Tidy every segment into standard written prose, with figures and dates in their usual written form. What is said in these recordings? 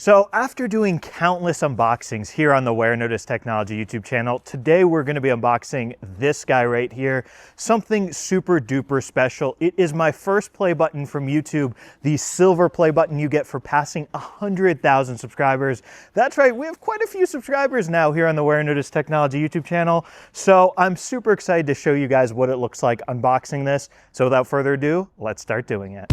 So after doing countless unboxings here on the Warenotice Technology YouTube channel, today we're going to be unboxing this guy right here, something super duper special. It is my first play button from YouTube, the silver play button you get for passing 100,000 subscribers. That's right, we have quite a few subscribers now here on the Warenotice Technology YouTube channel, so I'm super excited to show you guys what it looks like unboxing this. So without further ado, let's start doing it.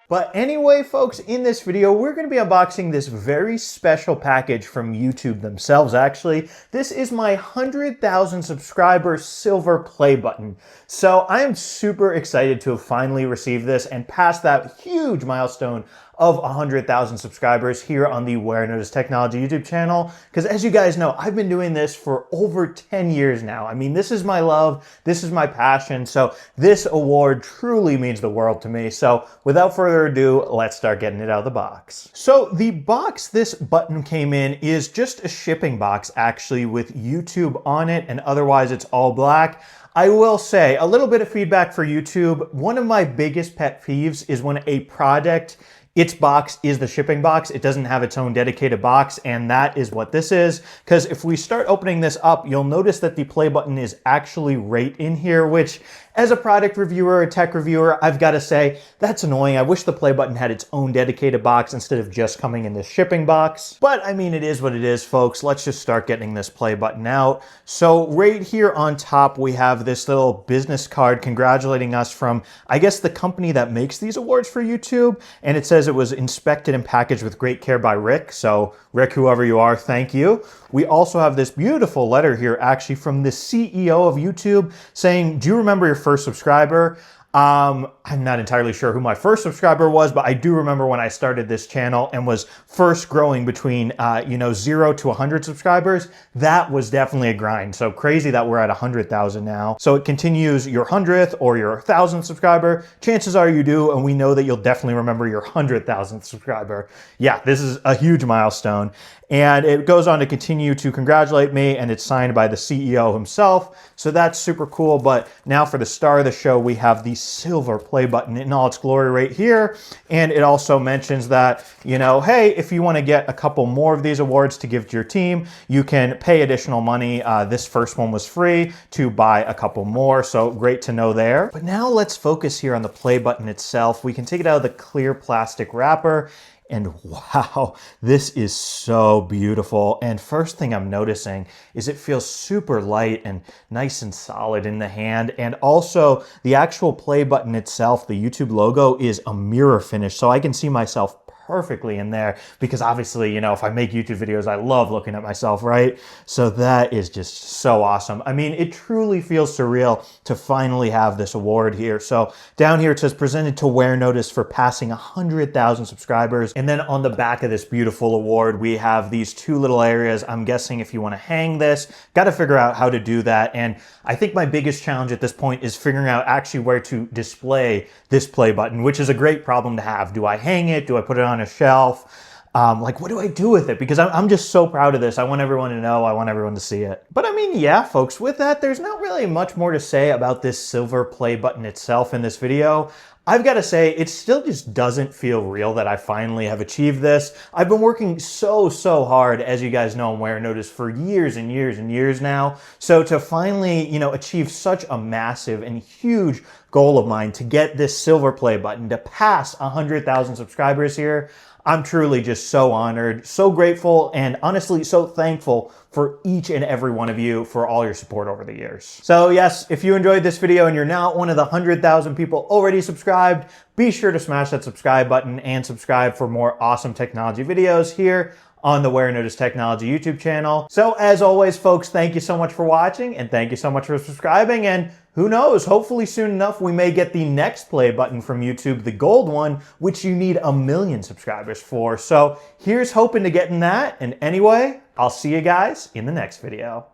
But anyway, folks, in this video, we're going to be unboxing this very special package from YouTube themselves, actually. This is my 100,000 subscriber silver play button. So I am super excited to have finally received this and passed that huge milestone of 100,000 subscribers here on the Warenotice Technology YouTube channel. Because as you guys know, I've been doing this for over 10 years now. I mean, this is my love, this is my passion. So this award truly means the world to me. So without further ado, let's start getting it out of the box. So the box this button came in is just a shipping box, actually, with YouTube on it, and otherwise it's all black. I will say, a little bit of feedback for YouTube. One of my biggest pet peeves is when a product, its box is the shipping box. It doesn't have its own dedicated box, and that is what this is. Because if we start opening this up, you'll notice that the play button is actually right in here, which as a product reviewer, a tech reviewer, I've got to say, that's annoying. I wish the play button had its own dedicated box instead of just coming in this shipping box. But I mean, it is what it is, folks. Let's just start getting this play button out. So right here on top, we have this little business card congratulating us from, I guess, the company that makes these awards for YouTube. And it says it was inspected and packaged with great care by Rick. So Rick, whoever you are, thank you. We also have this beautiful letter here, actually, from the CEO of YouTube saying, do you remember your first subscriber? I'm not entirely sure who my first subscriber was, but I do remember when I started this channel and was first growing between, 0 to 100 subscribers. That was definitely a grind. So crazy that we're at 100,000 now. So it continues your 100th or your 1,000th subscriber. Chances are you do, and we know that you'll definitely remember your 100,000th subscriber. Yeah, this is a huge milestone. And it goes on to continue to congratulate me, and it's signed by the CEO himself. So that's super cool. But now for the star of the show, we have the silver play button in all its glory right here. And it also mentions that, hey, if you want to get a couple more of these awards to give to your team, you can pay additional money. This first one was free to buy a couple more. So great to know there. But now let's focus here on the play button itself. We can take it out of the clear plastic wrapper. And wow, this is so beautiful. And first thing I'm noticing is it feels super light and nice and solid in the hand. And also the actual play button itself, the YouTube logo, is a mirror finish. So I can see myself perfectly in there because obviously, if I make YouTube videos, I love looking at myself, right? So that is just so awesome. I mean, it truly feels surreal to finally have this award here. So down here it says presented to Warenotice for passing 100,000 subscribers. And then on the back of this beautiful award, we have these two little areas. I'm guessing if you want to hang this, got to figure out how to do that. And I think my biggest challenge at this point is figuring out actually where to display this play button, which is a great problem to have. Do I hang it? Do I put it on a shelf? What do I do with it? Because I'm just so proud of this. I want everyone to know. I want everyone to see it. But I mean, yeah, folks, with that, there's not really much more to say about this silver play button itself in this video. I've got to say, it still just doesn't feel real that I finally have achieved this. I've been working so hard, as you guys know, on Warenotice for years and years and years now. So to finally, achieve such a massive and huge goal of mine to get this silver play button to pass 100,000 subscribers here, I'm truly just so honored, so grateful, and honestly so thankful for each and every one of you for all your support over the years. So yes, if you enjoyed this video and you're not one of the 100,000 people already subscribed, be sure to smash that subscribe button and subscribe for more awesome technology videos here on the Warenotice Technology YouTube channel. So as always, folks, thank you so much for watching, and thank you so much for subscribing, and who knows, hopefully soon enough we may get the next play button from YouTube, the gold one, which you need 1 million subscribers for. So here's hoping to getting that, and anyway, I'll see you guys in the next video.